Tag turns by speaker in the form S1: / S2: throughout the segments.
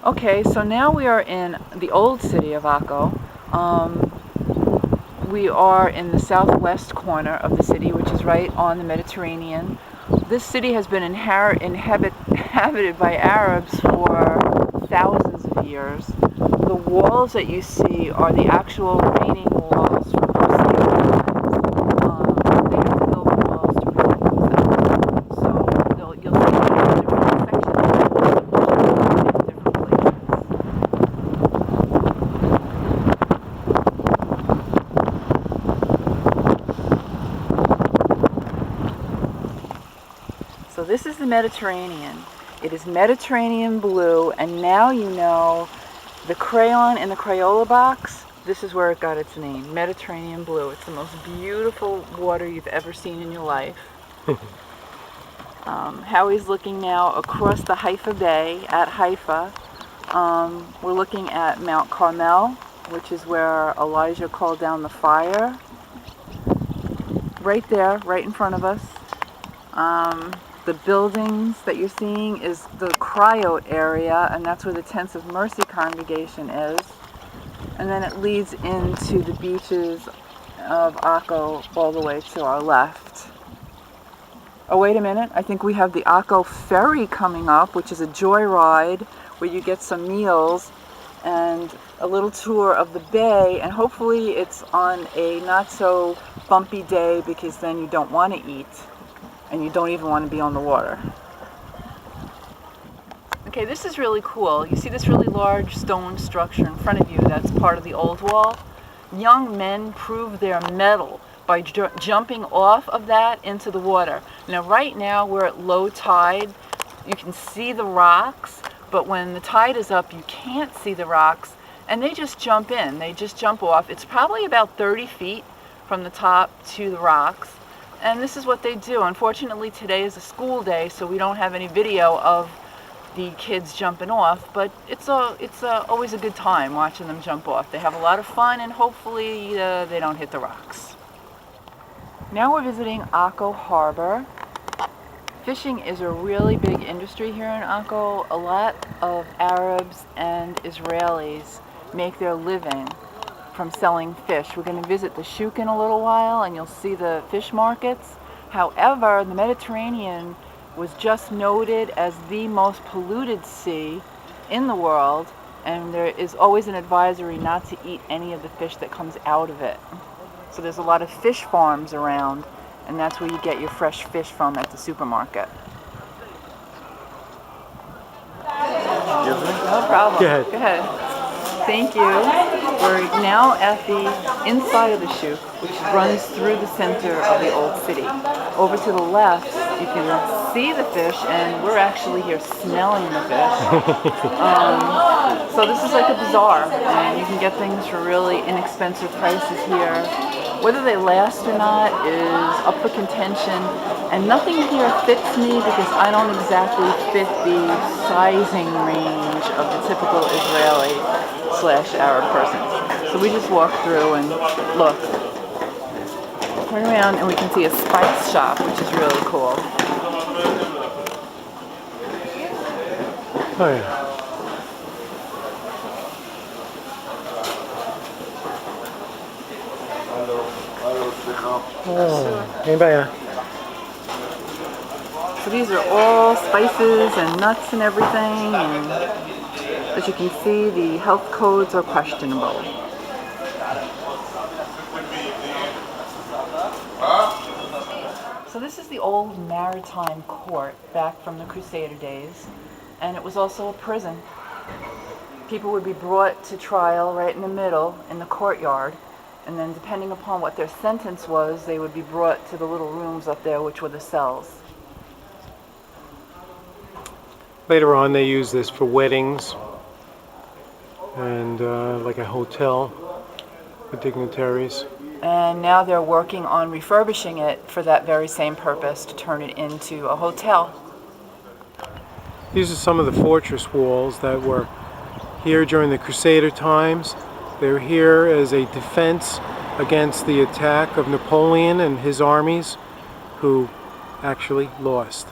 S1: Okay, so now we are in the old city of Akko. We are in the southwest corner of the city, which is right on the Mediterranean. This city has been inhabited by Arabs for thousands of years. The walls that you see are the actual remaining walls from Crusader times. They had to build the walls to really use them. So you'll see different sections of the walls in different places. So this is the Mediterranean. It is Mediterranean blue, and now you know the crayon in the Crayola box. This is where it got its name, Mediterranean blue. It's the most beautiful water you've ever seen in your life. Howie's looking now across the Haifa Bay at Haifa. We're looking at Mount Carmel, which is where Elijah called down the fire. Right there, right in front of us. The buildings that you're seeing is the Cryo area, and that's where the Tents of Mercy congregation is. And then it leads into the beaches of Akko all the way to our left. Oh, wait a minute. I think we have the Akko ferry coming up, which is a joyride where you get some meals and a little tour of the bay, and hopefully it's on a not so bumpy day, because then you don't want to eat and you don't even want to be on the water. Okay, this is really cool. You see this really large stone structure in front of you? That's part of the old wall. Young men prove their mettle by jumping off of that into the water. Now right now we're at low tide. You can see the rocks, but when the tide is up you can't see the rocks, and they just jump in. They just jump off. It's probably about 30 feet from the top to the rocks. And this is what they do. Unfortunately, today is a school day, so we don't have any video of the kids jumping off, but it's always a good time watching them jump off. They have a lot of fun, and hopefully they don't hit the rocks. Now we're visiting Akko Harbor. Fishing is a really big industry here in Akko. A lot of Arabs and Israelis make their living from selling fish. We're going to visit the Shuk in a little while, and you'll see the fish markets. However, the Mediterranean was just noted as the most polluted sea in the world, and there is always an advisory not to eat any of the fish that comes out of it. So there's a lot of fish farms around, and that's where you get your fresh fish from at the supermarket. No problem.
S2: Go ahead.
S1: Go ahead. Thank you. We're now at the inside of the Shuk, which runs through the center of the old city. Over to the left, you can see the fish, and we're actually here smelling the fish. So this is like a bazaar, and you can get things for really inexpensive prices here. Whether they last or not is up for contention, and nothing here fits me because I don't exactly fit the sizing range of the typical Israeli/Arab person. So we just walk through and look. Turn around and we can see a spice shop, which is really cool.
S2: Oh yeah. Oh, anybody?
S1: So these are all spices and nuts and everything, and as you can see, the health codes are questionable. So this is the old maritime court back from the Crusader days, and it was also a prison. People would be brought to trial right in the middle in the courtyard, and then depending upon what their sentence was, they would be brought to the little rooms up there, which were the cells.
S2: Later on they used this for weddings and like a hotel for dignitaries.
S1: And now they're working on refurbishing it for that very same purpose, to turn it into a hotel.
S2: These are some of the fortress walls that were here during the Crusader times. They were here as a defense against the attack of Napoleon and his armies, who actually lost.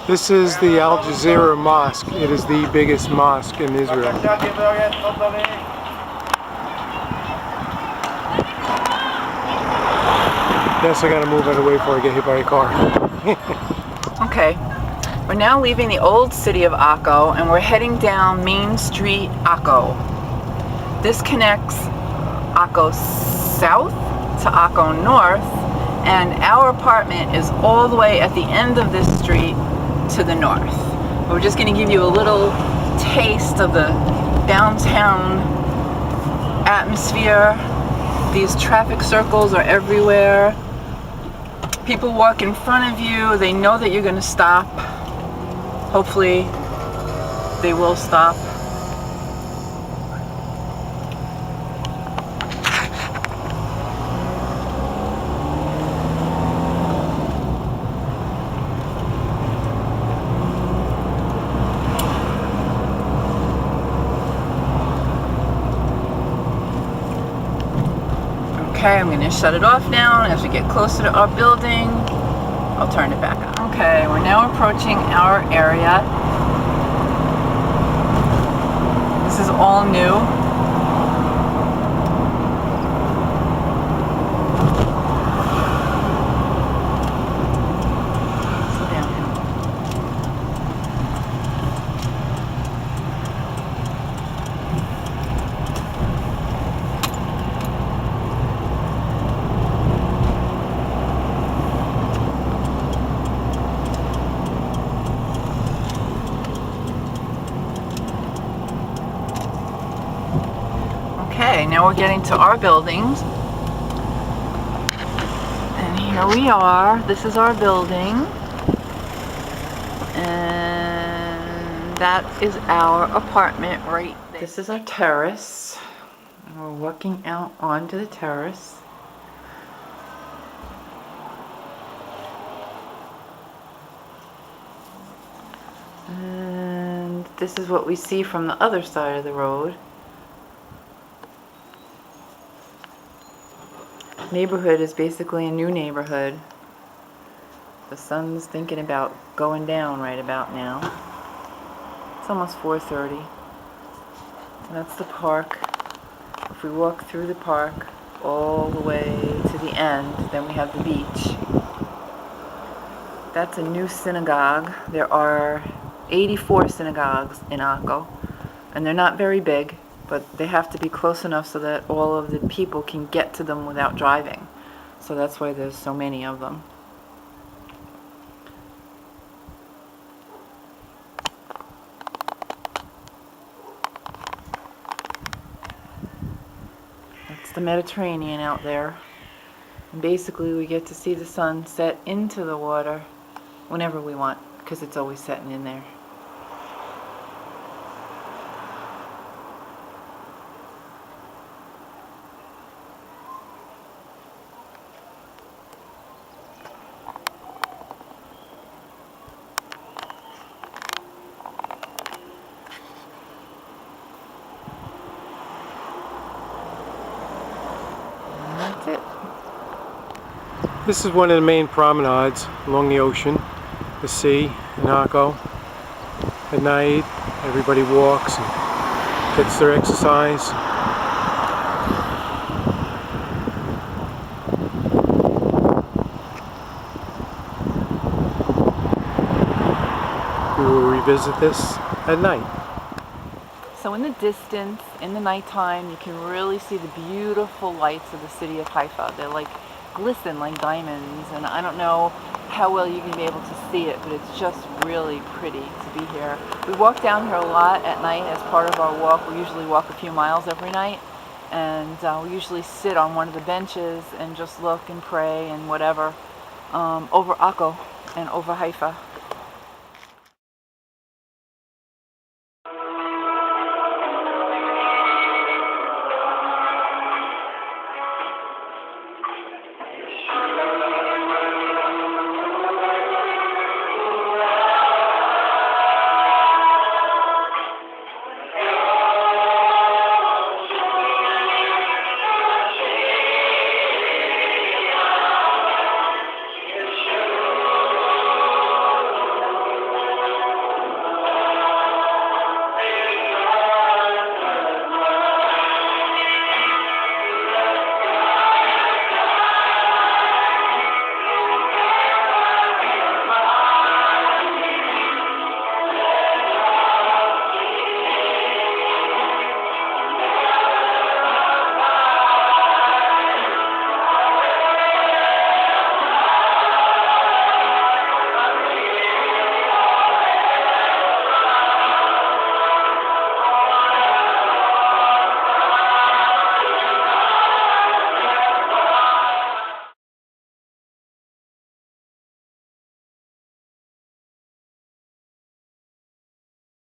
S2: This is the Al Jazeera Mosque. It is the biggest mosque in Israel. Yes, I gotta move out of the way before I get hit by a car.
S1: Okay, we're now leaving the old city of Akko and we're heading down Main Street, Akko. This connects Akko South to Akko North, and our apartment is all the way at the end of this street to the north. We're just going to give you a little taste of the downtown atmosphere. These traffic circles are everywhere. People walk in front of you. They know that you're going to stop. Hopefully, they will stop. Okay, I'm going to shut it off now, and as we get closer to our building, I'll turn it back on. Okay, we're now approaching our area. This is all new. Okay, now we're getting to our buildings. And here we are. This is our building. And that is our apartment right there. This is our terrace. And we're walking out onto the terrace. And this is what we see from the other side of the road. Neighborhood is basically a new neighborhood. The sun's thinking about going down right about now. It's almost 4:30. That's the park. If we walk through the park all the way to the end, then we have the beach. That's a new synagogue. There are 84 synagogues in Akko, and they're not very big, but they have to be close enough so that all of the people can get to them without driving. So that's why there's so many of them. That's the Mediterranean out there. And basically we get to see the sun set into the water whenever we want, because it's always setting in there. That's it.
S2: This is one of the main promenades along the ocean, the sea in Akko. At night, everybody walks and gets their exercise. We will revisit this at night.
S1: So in the distance, in the nighttime, you can really see the beautiful lights of the city of Haifa. They're like glisten like diamonds, and I don't know how well you're going to be able to see it, but it's just really pretty to be here. We walk down here a lot at night as part of our walk. We usually walk a few miles every night, and we usually sit on one of the benches and just look and pray and whatever over Akko and over Haifa.